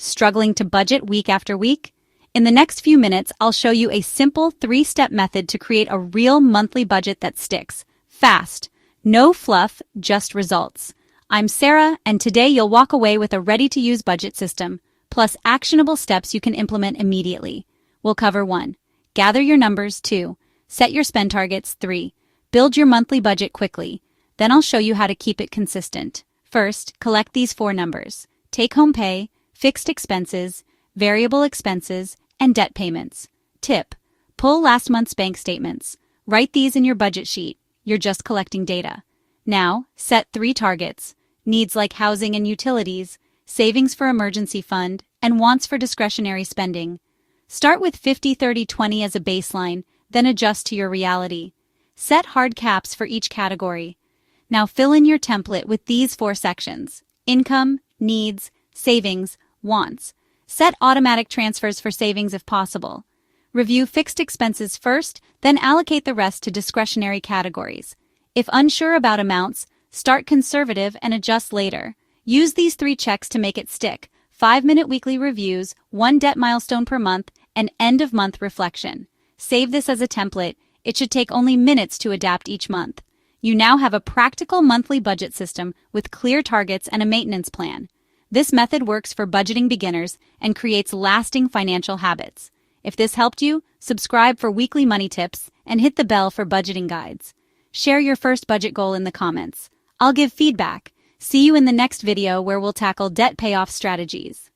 Struggling to budget week after week? In the next few minutes, I'll show you a simple 3-step method to create a real monthly budget that sticks. Fast. No fluff, just results. I'm Sarah, and today you'll walk away with a ready-to-use budget system, plus actionable steps you can implement immediately. We'll cover 1. Gather your numbers. 2. Set your spend targets. 3. Build your monthly budget quickly. Then I'll show you how to keep it consistent. First, collect these 4 numbers: take-home pay, fixed expenses, variable expenses, and debt payments. Tip: pull last month's bank statements. Write these in your budget sheet. You're just collecting data. Now, set 3 targets: needs like housing and utilities, savings for emergency fund, and wants for discretionary spending. Start with 50-30-20 as a baseline, then adjust to your reality. Set hard caps for each category. Now fill in your template with these 4 sections: income, needs, savings, wants. Set automatic transfers for savings if possible. Review fixed expenses first, then allocate the rest to discretionary categories. If unsure about amounts, start conservative and adjust later. Use these 3 checks to make it stick: 5-minute weekly reviews, 1 debt milestone per month, and end-of-month reflection. Save this as a template. It should take only minutes to adapt each month. You now have a practical monthly budget system with clear targets and a maintenance plan. This method works for budgeting beginners and creates lasting financial habits. If this helped you, subscribe for weekly money tips and hit the bell for budgeting guides. Share your first budget goal in the comments. I'll give feedback. See you in the next video where we'll tackle debt payoff strategies.